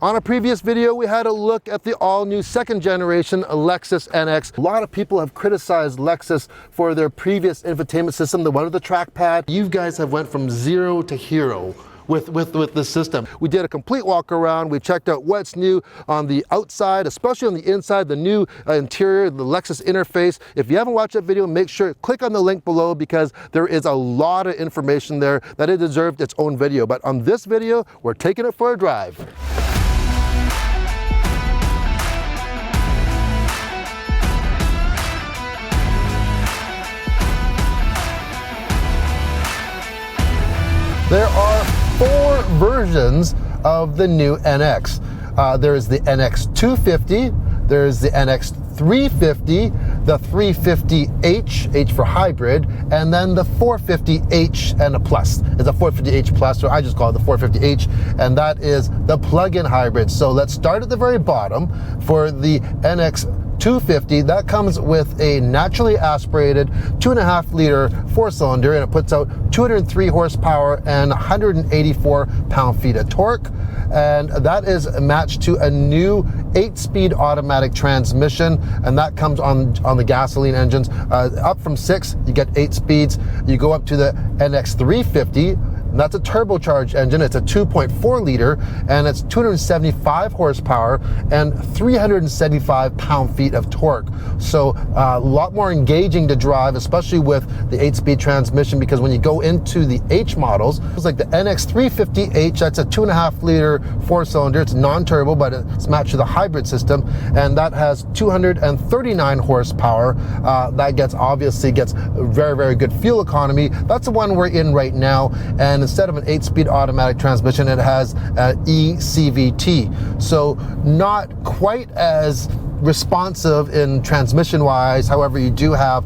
On a previous video, we had a look at the all-new second generation Lexus NX. A lot of people have criticized Lexus for their previous infotainment system, the one with the trackpad. You guys have went from zero to hero with this system. We did a complete walk around. We checked out what's new on the outside, especially on the inside, the new interior, the Lexus interface. If you haven't watched that video, make sure to click on the link below because there is a lot of information there that it deserved its own video. But on this video, we're taking it for a drive. There are 4 versions of the new NX. There is the NX250, there's the NX350, the 350H, H for hybrid, and then the 450H and a plus. It's a 450H plus, or I just call it the 450H, and that is the plug-in hybrid. So let's start at the very bottom. For the NX250, that comes with a naturally aspirated 2.5 liter 4-cylinder, and it puts out 203 horsepower and 184 pound-feet of torque. And that is matched to a new 8-speed automatic transmission, and that comes on the gasoline engines. Up from 6, you get 8 speeds. You go up to the NX350. That's a turbocharged engine. It's a 2.4 liter, and it's 275 horsepower and 375 pound-feet of torque. So a lot more engaging to drive, especially with the 8-speed transmission, because when you go into the H models, it's like the NX350H, that's a 2.5 liter 4-cylinder. It's non-turbo, but it's matched to the hybrid system, and that has 239 horsepower. That obviously gets very, very good fuel economy. That's the one we're in right now, and instead of an 8-speed automatic transmission, it has an eCVT. So not quite as responsive in transmission-wise. However, you do have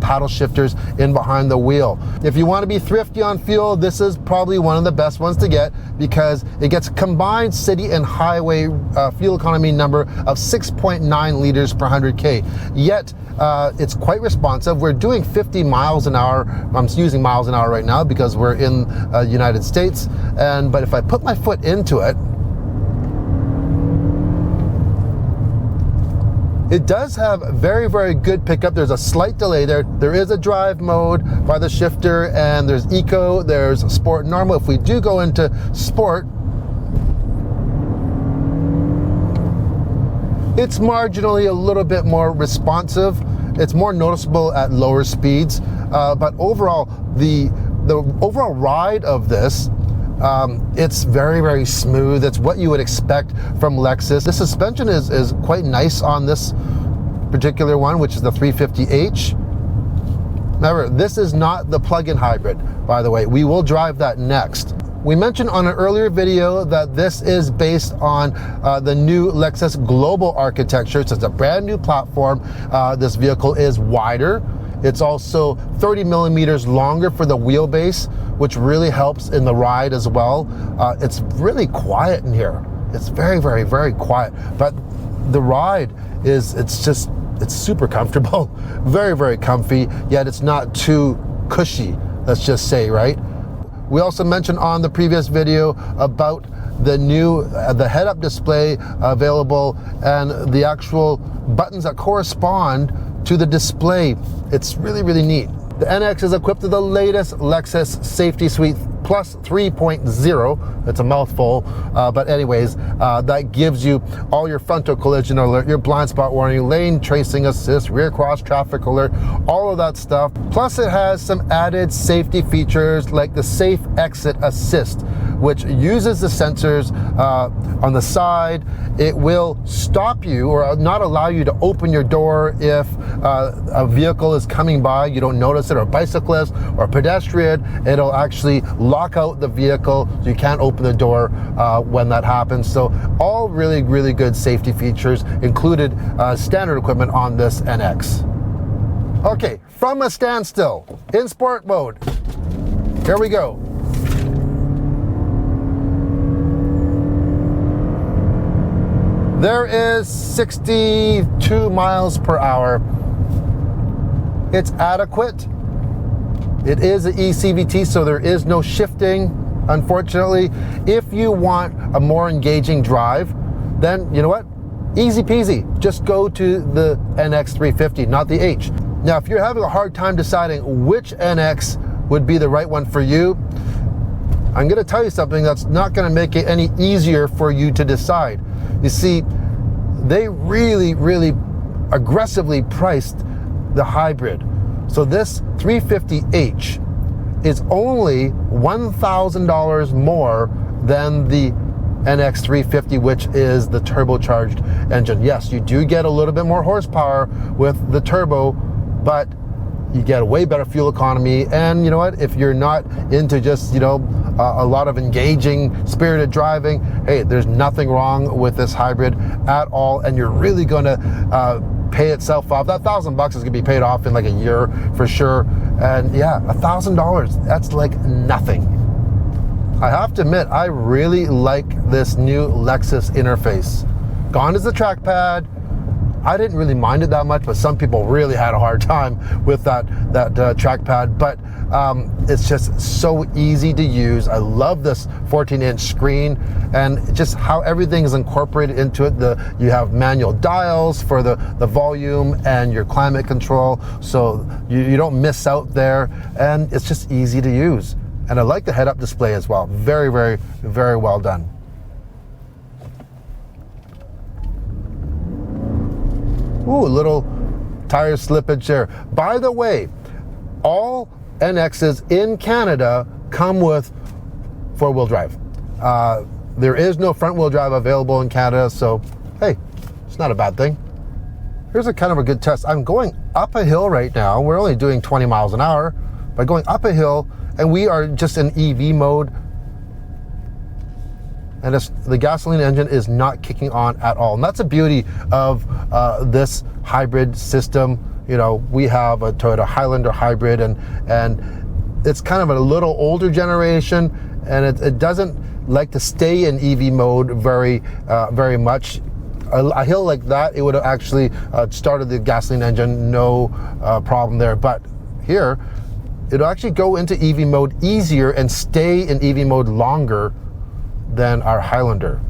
paddle shifters in behind the wheel. If you want to be thrifty on fuel, this is probably one of the best ones to get because it gets a combined city and highway fuel economy number of 6.9 liters per 100K. Yet, it's quite responsive. We're doing 50 miles an hour. I'm using miles an hour right now because we're in the United States. But if I put my foot into it, it does have very, very good pickup. There's a slight delay there. There is a drive mode by the shifter, and there's eco, there's sport, normal. If we do go into sport, it's marginally a little bit more responsive. It's more noticeable at lower speeds, but overall, the overall ride of this, it's very, very smooth. It's what you would expect from Lexus. The suspension is quite nice on this particular one, which is the 350H. Remember, this is not the plug-in hybrid, by the way. We will drive that next. We mentioned on an earlier video that this is based on the new Lexus global architecture. So it's a brand new platform. This vehicle is wider. It's also 30 millimeters longer for the wheelbase, which really helps in the ride as well. It's really quiet in here. It's very, very, very quiet. But the ride it's super comfortable, very, very comfy, yet it's not too cushy, let's just say, right? We also mentioned on the previous video about the new the head-up display available and the actual buttons that correspond to the display. It's really, really neat. The NX is equipped with the latest Lexus Safety Suite Plus 3.0. It's a mouthful, but anyways, that gives you all your frontal collision alert, your blind spot warning, lane tracing assist, rear cross traffic alert, all of that stuff. Plus it has some added safety features like the Safe Exit Assist, which uses the sensors on the side. It will stop you or not allow you to open your door if a vehicle is coming by, you don't notice it, or a bicyclist or a pedestrian. It'll actually lock out the vehicle so you can't open the door when that happens. So all really, really good safety features included standard equipment on this NX. Okay, from a standstill in sport mode, here we go. There is 62 miles per hour. It's adequate. It is an eCVT, so there is no shifting. unfortunately. If you want a more engaging drive, then you know what? Easy peasy. Just go to the NX350, not the H. Now, if you're having a hard time deciding which NX would be the right one for you, I'm going to tell you something that's not going to make it any easier for you to decide. You see, they really, really aggressively priced the hybrid. So this 350H is only $1,000 more than the NX350, which is the turbocharged engine. Yes, you do get a little bit more horsepower with the turbo, but you get a way better fuel economy. And you know what? If you're not into just, a lot of engaging, spirited driving, hey, there's nothing wrong with this hybrid at all. And you're really going to pay itself off. That $1,000 is going to be paid off in like a year for sure. And yeah, $1,000, that's like nothing. I have to admit, I really like this new Lexus interface. Gone is the trackpad. I didn't really mind it that much, but some people really had a hard time with that trackpad. But it's just so easy to use. I love this 14-inch screen and just how everything is incorporated into it. You have manual dials for the volume and your climate control, so you don't miss out there, and it's just easy to use. And I like the head-up display as well. Very, very, very well done. Ooh, a little tire slippage there. By the way, all NXs in Canada come with four-wheel drive. There is no front-wheel drive available in Canada, so hey, it's not a bad thing. Here's a kind of a good test. I'm going up a hill right now. We're only doing 20 miles an hour, but going up a hill, and we are just in EV mode, and the gasoline engine is not kicking on at all. And that's the beauty of this hybrid system. We have a Toyota Highlander hybrid, and it's kind of a little older generation, and it doesn't like to stay in EV mode very much. A hill like that, it would have actually started the gasoline engine, no problem there. But here, it'll actually go into EV mode easier and stay in EV mode longer than our Highlander.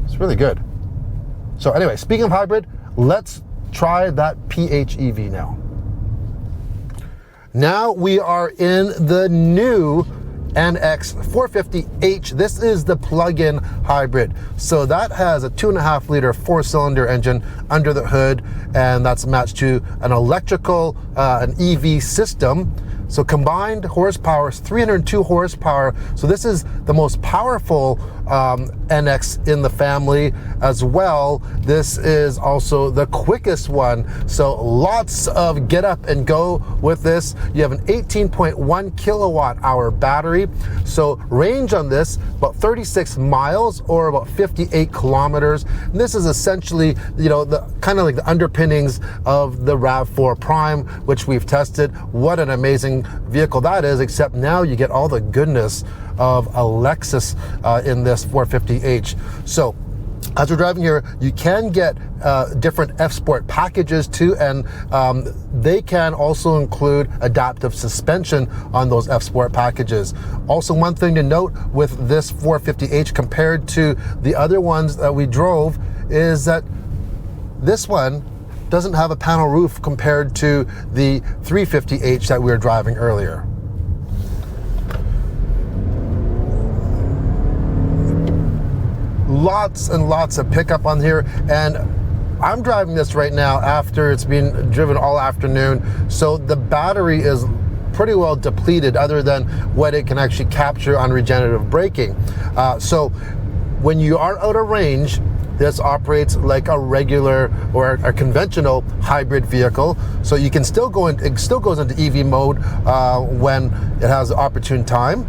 It's really good. So anyway, speaking of hybrid, let's try that PHEV now. Now we are in the new NX350H. This is the plug-in hybrid. So that has a 2.5 liter 4-cylinder engine under the hood, and that's matched to an electrical, an EV system. So combined horsepower is 302 horsepower. So this is the most powerful NX in the family as well. This is also the quickest one. So lots of get up and go with this. You have an 18.1 kilowatt hour battery. So range on this, about 36 miles or about 58 kilometers. And this is essentially, the kind of like the underpinnings of the RAV4 Prime, which we've tested. What an amazing vehicle that is, except now you get all the goodness of a Lexus in this 450H. So as we're driving here, you can get different F-Sport packages too, and they can also include adaptive suspension on those F-Sport packages. Also, one thing to note with this 450H compared to the other ones that we drove is that this one doesn't have a panel roof compared to the 350H that we were driving earlier. Lots and lots of pickup on here, and I'm driving this right now after it's been driven all afternoon, so the battery is pretty well depleted other than what it can actually capture on regenerative braking. So when you are out of range, this operates like a regular or a conventional hybrid vehicle. So you can still go in, it still goes into EV mode when it has the opportune time,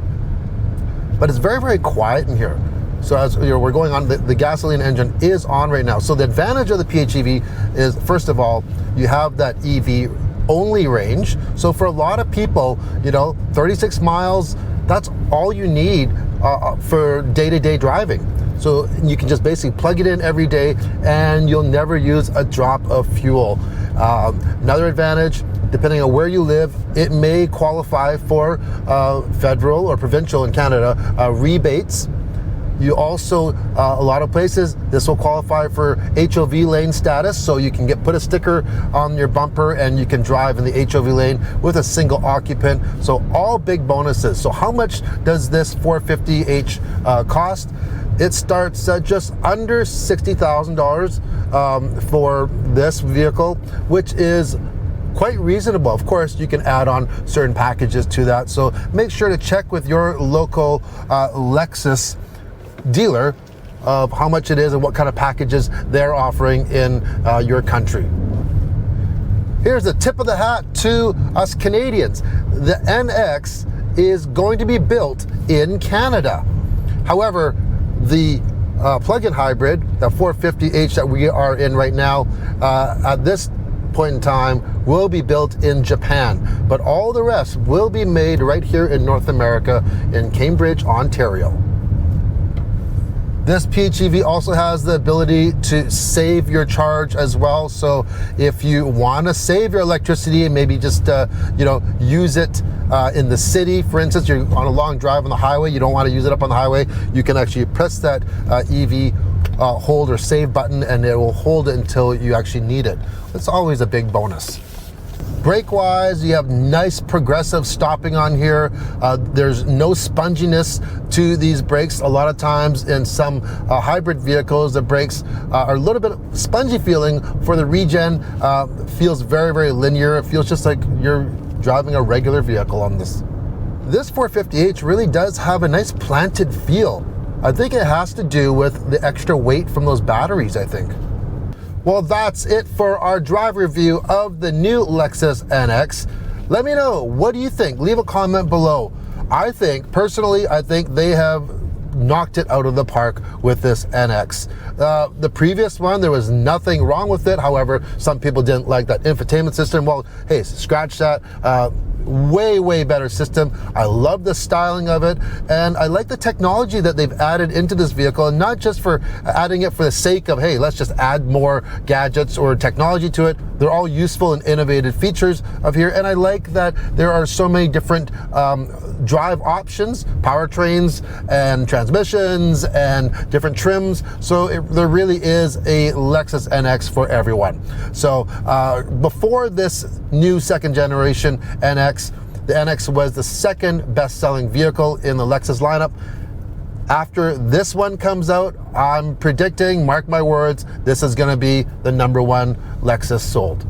but it's very, very quiet in here. So as we're going on, the gasoline engine is on right now. So the advantage of the PHEV is, first of all, you have that EV only range. So for a lot of people, 36 miles, that's all you need for day-to-day driving. So you can just basically plug it in every day and you'll never use a drop of fuel. Another advantage, depending on where you live, it may qualify for federal or provincial in Canada rebates. You also, a lot of places, this will qualify for HOV lane status, so you can put a sticker on your bumper and you can drive in the HOV lane with a single occupant. So all big bonuses. So how much does this 450H cost? It starts at just under $60,000 for this vehicle, which is quite reasonable. Of course, you can add on certain packages to that. So make sure to check with your local Lexus dealer of how much it is and what kind of packages they're offering in your country. Here's the tip of the hat to us Canadians. The NX is going to be built in Canada. However, the plug-in hybrid, the 450H that we are in right now, at this point in time, will be built in Japan. But all the rest will be made right here in North America in Cambridge, Ontario. This PHEV also has the ability to save your charge as well. So if you want to save your electricity and maybe just use it in the city, for instance, you're on a long drive on the highway, you don't want to use it up on the highway, you can actually press that EV hold or save button and it will hold it until you actually need it. It's always a big bonus. Brake wise, you have nice progressive stopping on here. There's no sponginess to these brakes. A lot of times in some hybrid vehicles, the brakes are a little bit spongy feeling. For the Regen, feels very, very linear. It feels just like you're driving a regular vehicle on this. This 450H really does have a nice planted feel. I think it has to do with the extra weight from those batteries, I think. Well, that's it for our drive review of the new Lexus NX. Let me know, what do you think? Leave a comment below. Personally, I think they have knocked it out of the park with this NX. The previous one, there was nothing wrong with it. However, some people didn't like that infotainment system. Well, hey, scratch that. Way, way better system. I love the styling of it, and I like the technology that they've added into this vehicle, and not just for adding it for the sake of, hey, let's just add more gadgets or technology to it. They're all useful and innovative features of here, and I like that there are so many different drive options, powertrains and transmissions and different trims. So there really is a Lexus NX for everyone. So before this new second generation NX, the NX was the second best-selling vehicle in the Lexus lineup. After this one comes out, I'm predicting, mark my words, this is going to be the #1 Lexus sold.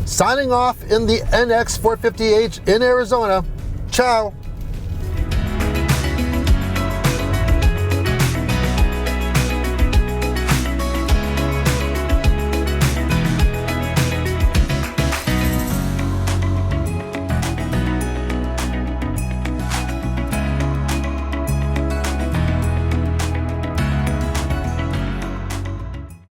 Signing off in the NX 450H in Arizona. Ciao.